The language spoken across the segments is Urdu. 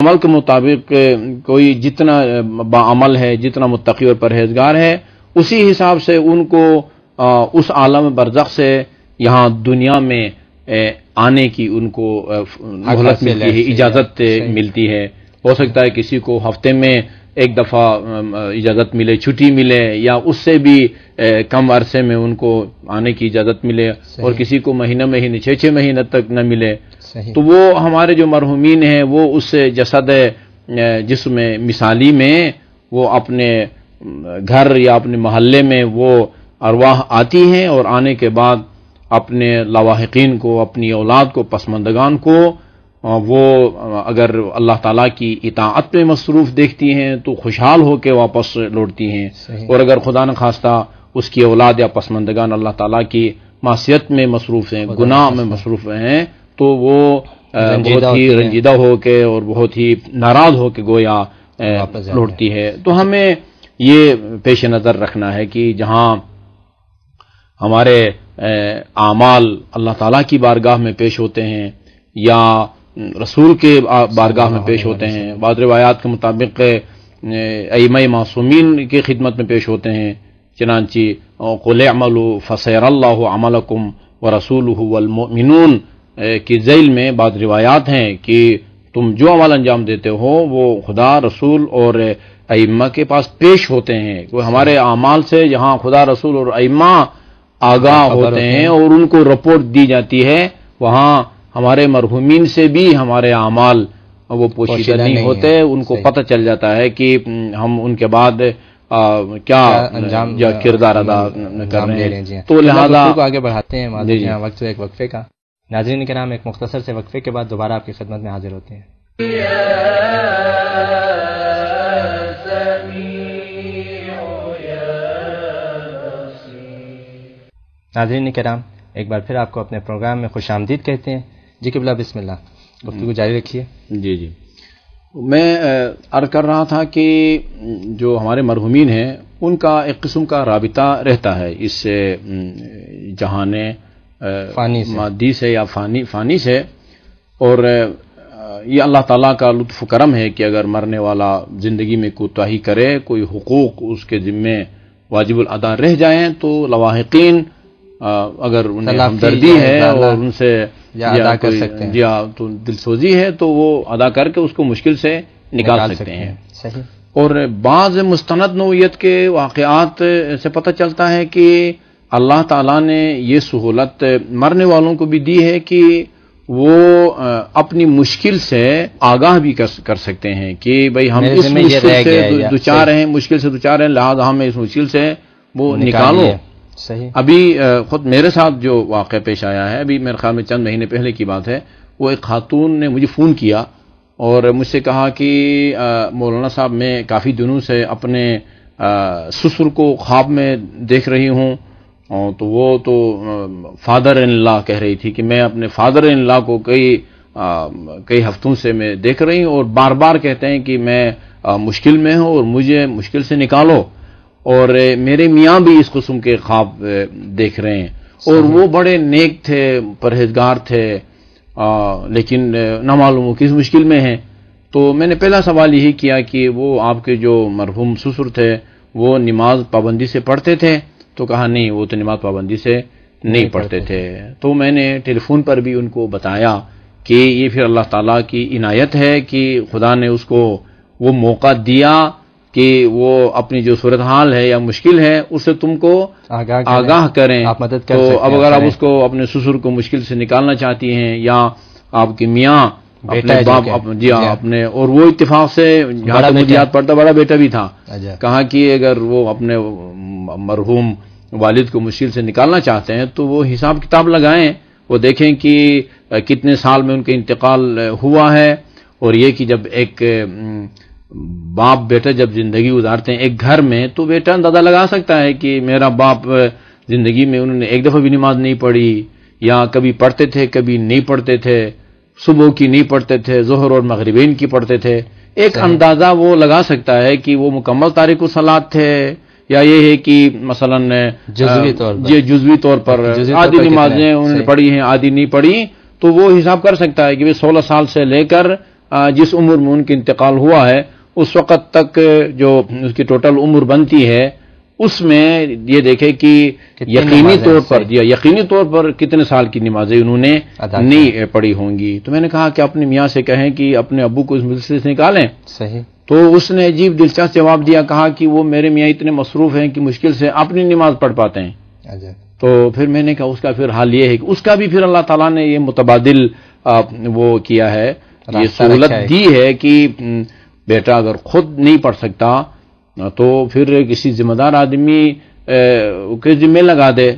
عمل کے مطابق کوئی جتنا باعمل ہے، جتنا متقی اور پرہیزگار ہے، اسی حساب سے ان کو اس عالم برزخ سے یہاں دنیا میں آنے کی ان کو مہلت ملتی ہے، اجازت ملتی ہے۔ ہو سکتا ہے کسی کو ہفتے میں ایک دفعہ اجازت ملے، چھٹی ملے، یا اس سے بھی کم عرصے میں ان کو آنے کی اجازت ملے، اور کسی کو مہینے 6 مہینے تک نہ ملے۔ تو وہ ہمارے جو مرحومین ہیں وہ اس جسد جسم مثالی میں وہ اپنے گھر یا اپنے محلے میں وہ ارواح آتی ہیں، اور آنے کے بعد اپنے لاواحقین کو، اپنی اولاد کو، پسماندگان کو وہ اگر اللہ تعالیٰ کی اطاعت میں مصروف دیکھتی ہیں تو خوشحال ہو کے واپس لوٹتی ہیں، اور اگر خدا نخواستہ اس کی اولاد یا پسماندگان اللہ تعالیٰ کی معصیت میں مصروف ہیں، گناہ میں مصروف ہیں، تو وہ بہت ہی رنجیدہ ہو کے اور بہت ہی ناراض ہو کے گویا لوٹتی ہے۔ تو ہمیں یہ پیش نظر رکھنا ہے کہ جہاں ہمارے اعمال اللہ تعالیٰ کی بارگاہ میں پیش ہوتے ہیں یا رسول کے بارگاہ میں پیش ہوتے ہیں، بعض روایات کے مطابق ائمہ معصومین کی خدمت میں پیش ہوتے ہیں، چنانچہ قُلِ اعْمَلُوا فَسَيَرَى اللَّهُ عَمَلَكُمْ وَرَسُولُهُ وَالْمُؤْمِنُونَ کی ذیل میں بعض روایات ہیں کہ تم جو عمل انجام دیتے ہو وہ خدا، رسول اور ائمہ کے پاس پیش ہوتے ہیں۔ ہمارے اعمال سے جہاں خدا، رسول اور ائمہ آگاہ ہوتے ہیں اور ان کو رپورٹ دی جاتی ہے، وہاں ہمارے مرحومین سے بھی ہمارے اعمال وہ پوشیدہ نہیں ہوتے، ان کو پتہ چل جاتا ہے کہ ہم ان کے بعد کیا کردار ادا کر رہے ہیں۔ تو لہذا آگے بڑھاتے ہیں، وقت ایک وقفے کا۔ ناظرین کرام، ایک مختصر سے وقفے کے بعد دوبارہ آپ کی خدمت میں حاضر ہوتے ہیں۔ ناظرین کرام، ایک بار پھر آپ کو اپنے پروگرام میں خوش آمدید کہتے ہیں۔ جی قبلہ، بسم اللہ، گفتگو جاری رکھیے۔ جی میں عرض کر رہا تھا کہ جو ہمارے مرحومین ہیں ان کا ایک قسم کا رابطہ رہتا ہے اس جہان مادی سے یا فانی سے، اور یہ اللہ تعالیٰ کا لطف و کرم ہے کہ اگر مرنے والا زندگی میں کوتاہی کرے، کوئی حقوق اس کے ذمے واجب الادا رہ جائیں، تو لواحقین اگر انہیں ہمدردی ہے اور ان سے ادا کر سکتے ہیں، تو دل سوزی ہے تو وہ ادا کر کے اس کو مشکل سے نکال سکتے ہیں۔ صحیح۔ اور بعض مستند نوعیت کے واقعات سے پتہ چلتا ہے کہ اللہ تعالیٰ نے یہ سہولت مرنے والوں کو بھی دی ہے کہ وہ اپنی مشکل سے آگاہ بھی کر سکتے ہیں کہ بھئی ہم اس مشکل سے دوچار ہیں، لہذا ہمیں اس مشکل سے وہ نکالو۔ صحیح۔ ابھی خود میرے ساتھ جو واقعہ پیش آیا ہے، ابھی میرے خیال میں چند مہینے پہلے کی بات ہے، وہ ایک خاتون نے مجھے فون کیا اور مجھ سے کہا کہ مولانا صاحب میں کافی دنوں سے اپنے سسر کو خواب میں دیکھ رہی ہوں، تو وہ تو فادر ان لا کہہ رہی تھی کہ میں اپنے فادر ان لا کو کئی ہفتوں سے میں دیکھ رہی ہوں، اور بار بار کہتے ہیں کہ میں مشکل میں ہوں اور مجھے مشکل سے نکالو، اور میرے میاں بھی اس قسم کے خواب دیکھ رہے ہیں، اور وہ بڑے نیک تھے، پرہیزگار تھے، لیکن نہ معلوم وہ کس مشکل میں ہیں۔ تو میں نے پہلا سوال یہی کیا کہ وہ آپ کے جو مرحوم سسر تھے وہ نماز پابندی سے پڑھتے تھے؟ تو کہا نہیں، وہ تو نماز پابندی سے نہیں پڑھتے تھے۔ تو میں نے ٹیلی فون پر بھی ان کو بتایا کہ یہ پھر اللہ تعالیٰ کی عنایت ہے کہ خدا نے اس کو وہ موقع دیا کہ وہ اپنی جو صورتحال ہے یا مشکل ہے اس سے تم کو آگاہ کریں، آپ مدد کر تو سکتے ہیں۔ اب اگر آپ اس کو اپنے سسر کو مشکل سے نکالنا چاہتی ہیں، یا آپ کے میاں اپنے باپ اپنے، اور وہ اتفاق سے جہاں تک مجھے یاد پڑتا بڑا بیٹا بھی تھا، کہا کہ اگر وہ اپنے مرحوم والد کو مشکل سے نکالنا چاہتے ہیں تو وہ حساب کتاب لگائیں، وہ دیکھیں کہ کتنے سال میں ان کا انتقال ہوا ہے، اور یہ کہ جب ایک باپ بیٹا جب زندگی گزارتے ہیں ایک گھر میں، تو بیٹا اندازہ لگا سکتا ہے کہ میرا باپ زندگی میں انہوں نے ایک دفعہ بھی نماز نہیں پڑھی، یا کبھی پڑھتے تھے کبھی نہیں پڑھتے تھے، صبح کی نہیں پڑھتے تھے، ظہر اور مغربین کی پڑھتے تھے، ایک اندازہ وہ لگا سکتا ہے کہ وہ مکمل تارک الصلاۃ تھے، یا یہ ہے کہ مثلا جزوی طور پر آدھی نمازیں انہوں نے پڑھی ہیں، آدھی نہیں پڑھی، تو وہ حساب کر سکتا ہے کہ 16 سال سے لے کر جس عمر میں ان کا انتقال ہوا ہے اس وقت تک جو اس کی ٹوٹل عمر بنتی ہے اس میں یہ دیکھے کہ یقینی طور پر کتنے سال کی نمازیں انہوں نے نہیں پڑھی ہوں گی. تو میں نے کہا کہ اپنے میاں سے کہیں کہ اپنے ابو کو اس مجلس سے نکالیں. صحیح. تو اس نے عجیب دلچسپ جواب دیا, کہا کہ وہ میرے میاں اتنے مصروف ہیں کہ مشکل سے اپنی نماز پڑھ پاتے ہیں. تو پھر میں نے کہا اس کا پھر حال یہ ہے کہ اس کا بھی پھر اللہ تعالیٰ نے یہ متبادل وہ کیا ہے, یہ سہولت دی ہے کہ بیٹا اگر خود نہیں پڑھ سکتا تو پھر کسی ذمہ دار آدمی کے ذمہ لگا دے,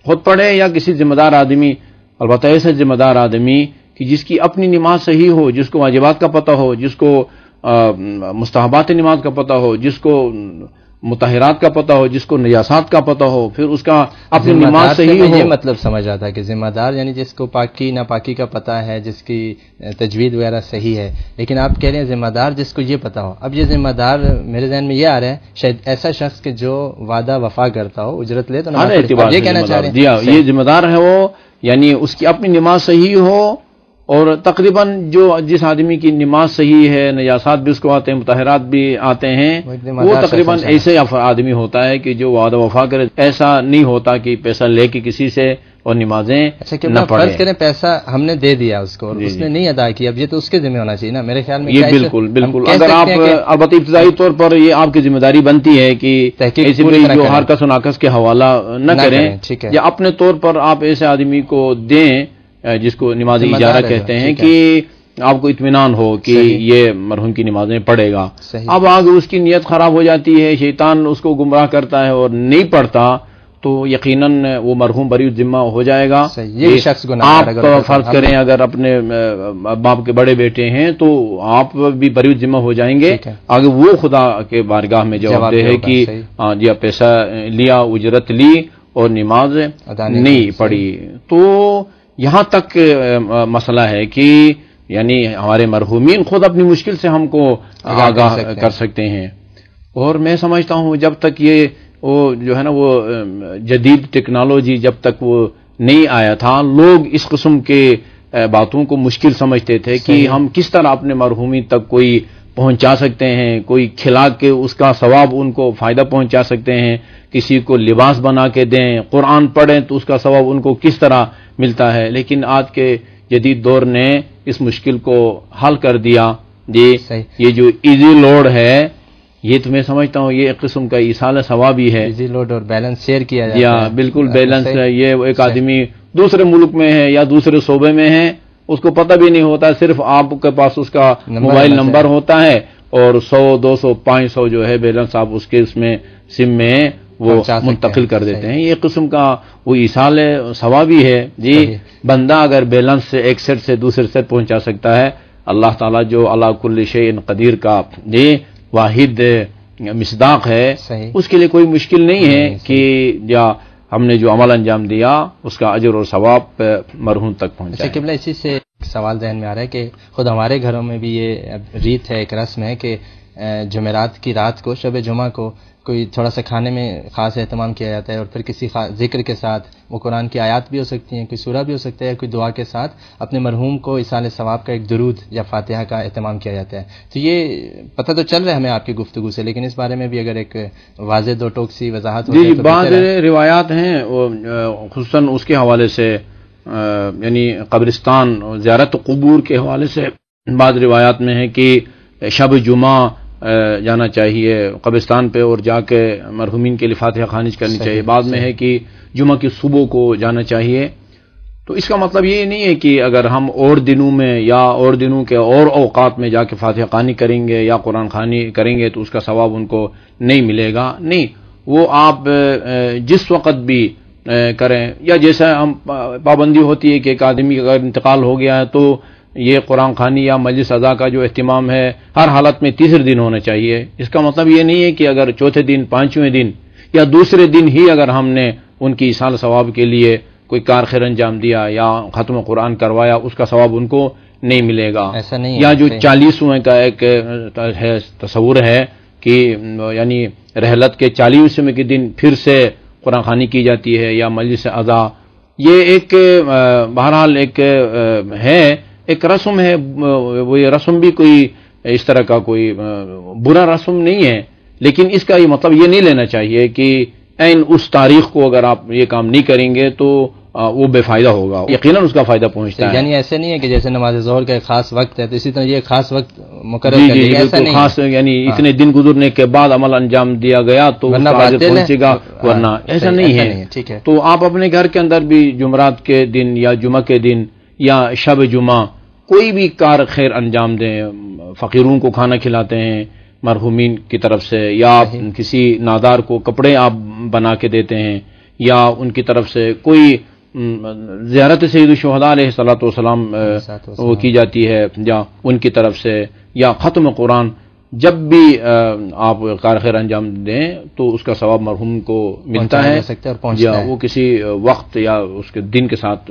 خود پڑھے یا کسی ذمہ دار آدمی, البتہ ایسا ذمہ دار آدمی کہ جس کی اپنی نماز صحیح ہو, جس کو واجبات کا پتہ ہو, جس کو مستحبات نماز کا پتہ ہو, جس کو مطہرات کا پتہ ہو, جس کو نجاسات کا پتہ ہو, پھر اس کا اپنی نماز صحیح ہو. یہ مطلب سمجھ آتا ہے کہ ذمہ دار یعنی جس کو پاکی ناپاکی کا پتہ ہے, جس کی تجوید وغیرہ صحیح ہے. لیکن آپ کہہ رہے ہیں ذمہ دار جس کو یہ پتہ ہو. اب یہ ذمہ دار میرے ذہن میں یہ آ رہا ہے شاید ایسا شخص کہ جو وعدہ وفا کرتا ہو, اجرت لے تو یہ کہنا چاہ رہے ہیں یہ ذمہ دار ہے وہ, یعنی اس کی اپنی نماز صحیح ہو, اور تقریباً جس آدمی کی نماز صحیح ہے, نجاسات بھی اس کو آتے ہیں, مطہرات بھی آتے ہیں, وہ تقریباً ایسے آدمی ہوتا ہے کہ جو وعدہ وفا کرے. ایسا نہیں ہوتا کہ پیسہ لے کے کسی سے اور نمازیں نہ پڑھے. فرض کریں پیسہ ہم نے دے دیا اس کو اور اس نے نہیں ادا کیا, اب یہ تو اس کے ذمہ ہونا چاہیے نا میرے خیال میں. یہ بالکل اگر آپ البتہ ابتدائی طور پر یہ آپ کی ذمہ داری بنتی ہے کہ ایسی جو ہرکس و ناقص کے حوالہ نہ کریں, یا اپنے طور پر آپ ایسے آدمی کو دیں جس کو نماز اجارہ کہتے ہیں کہ آپ کو اطمینان ہو کہ یہ مرحوم کی نمازیں پڑھے گا. اب آگے اس کی نیت خراب ہو جاتی ہے, شیطان اس کو گمراہ کرتا ہے اور نہیں پڑھتا, تو یقیناً وہ مرحوم بری ذمہ ہو جائے گا. یہ شخص آپ فرض کریں اگر اپنے باپ کے بڑے بیٹے ہیں تو آپ بھی بری ذمہ ہو جائیں گے. آگے وہ خدا کے بارگاہ میں جواب دہ ہے کہ جی پیسہ لیا, اجرت لی اور نماز نہیں پڑھی. تو یہاں تک مسئلہ ہے کہ یعنی ہمارے مرحومین خود اپنی مشکل سے ہم کو آگاہ کر سکتے ہیں. اور میں سمجھتا ہوں جب تک یہ وہ جو ہے نا وہ جدید ٹیکنالوجی جب تک وہ نہیں آیا تھا, لوگ اس قسم کے باتوں کو مشکل سمجھتے تھے کہ ہم کس طرح اپنے مرحومین تک کوئی پہنچا سکتے ہیں, کوئی کھلا کے اس کا ثواب ان کو فائدہ پہنچا سکتے ہیں, کسی کو لباس بنا کے دیں, قرآن پڑھیں تو اس کا ثواب ان کو کس طرح ملتا ہے. لیکن آج کے جدید دور نے اس مشکل کو حل کر دیا. یہ جو ایزی لوڈ ہے یہ تو میں سمجھتا ہوں یہ ایک قسم کا ایصال ثواب ہی ہے. ایزی لوڈ اور بیلنس شیئر کیا جاتا ہے. بالکل بیلنس ہے. یہ ایک آدمی دوسرے ملک میں ہے یا دوسرے صوبے میں ہے, اس کو پتہ بھی نہیں ہوتا, صرف آپ کے پاس اس کا موبائل نمبر ہوتا ہے اور 100 200 500 جو ہے بیلنس آپ اس کے اس میں سم میں وہ منتقل کر دیتے ہیں. یہ قسم کا وہ ایصال ثوابی ہے. جی بندہ اگر بیلنس سے ایک سیٹ سے دوسرے سیٹ پہنچا سکتا ہے, اللہ تعالیٰ جو علی کل شیء قدیر کا جی واحد مصداق ہے, اس کے لیے کوئی مشکل نہیں ہے کہ یا ہم نے جو عمل انجام دیا اس کا اجر اور ثواب مرحوم تک پہنچا. قبلہ اسی سے سوال ذہن میں آ رہا ہے کہ خود ہمارے گھروں میں بھی یہ ریت ہے, ایک رسم ہے کہ جمعرات کی رات کو, شب جمعہ کو کوئی تھوڑا سا کھانے میں خاص اہتمام کیا جاتا ہے, اور پھر کسی ذکر کے ساتھ, وہ قرآن کی آیات بھی ہو سکتی ہیں, کوئی سورہ بھی ہو سکتا ہے, کوئی دعا کے ساتھ اپنے مرحوم کو ایصال ثواب کا ایک درود یا فاتحہ کا اہتمام کیا جاتا ہے. تو یہ پتہ تو چل رہا ہے ہمیں آپ کی گفتگو سے, لیکن اس بارے میں بھی اگر ایک واضح دو ٹوک سی وضاحت ہو جائے. بعض روایات ہیں خصوصاً اس کے حوالے سے, یعنی قبرستان زیارت قبور کے حوالے سے بعض روایات میں ہے کہ شب جمعہ جانا چاہیے قبرستان پہ اور جا کے مرحومین کے لیے فاتحہ خوانی کرنی چاہیے. بعد میں ہے کہ جمعہ کی صبح کو جانا چاہیے. تو اس کا مطلب یہ نہیں ہے کہ اگر ہم اور دنوں میں یا اور دنوں کے اور اوقات میں جا کے فاتحہ خوانی کریں گے یا قرآن خوانی کریں گے تو اس کا ثواب ان کو نہیں ملے گا. نہیں, وہ آپ جس وقت بھی کریں, یا جیسا ہم پابندی ہوتی ہے کہ ایک آدمی کا اگر انتقال ہو گیا ہے تو یہ قرآن خوانی یا مجلس اذا کا جو اہتمام ہے ہر حالت میں تیسرے دن ہونا چاہیے. اس کا مطلب یہ نہیں ہے کہ اگر چوتھے دن, پانچویں دن یا دوسرے دن ہی اگر ہم نے ان کی ایصال ثواب کے لیے کوئی کار خیر انجام دیا یا ختم قرآن کروایا, اس کا ثواب ان کو نہیں ملے گا. ایسا نہیں یا جو 40ویں کا ایک تصور ہے کہ یعنی رحلت کے 40ویں کے دن پھر سے قرآن خوانی کی جاتی ہے یا مجلس اذا, یہ ایک بہرحال ایک ہے ایک رسم ہے، وہ یہ رسم بھی کوئی اس طرح کا کوئی برا رسم نہیں ہے، لیکن اس کا یہ مطلب یہ نہیں لینا چاہیے کہ عین اس تاریخ کو اگر آپ یہ کام نہیں کریں گے تو وہ بے فائدہ ہوگا، یقیناً اس کا فائدہ پہنچتا ہے. یعنی ایسے نہیں ہے کہ جیسے نماز ظہر کا ایک خاص وقت ہے تو اسی طرح یہ خاص وقت مقرر کر دیا، ایسا نہیں خاص یعنی اتنے دن گزرنے کے بعد عمل انجام دیا گیا تو اس کا اجر پہنچے گا، ورنہ ایسا نہیں ہے. ٹھیک ہے. تو آپ اپنے گھر کے اندر بھی جمعرات کے دن یا جمعہ کے دن یا شب جمعہ کوئی بھی کار خیر انجام دیں، فقیروں کو کھانا کھلاتے ہیں مرحومین کی طرف سے، یا آپ کسی نادار کو کپڑے آپ بنا کے دیتے ہیں، یا ان کی طرف سے کوئی زیارت سید الشہداء علیہ الصلوۃ والسلام وہ کی جاتی ہے یا ان کی طرف سے، یا ختم قرآن، جب بھی آپ کار خیر انجام دیں تو اس کا ثواب مرحوم کو ملتا ہے، یا وہ کسی وقت یا اس کے دن کے ساتھ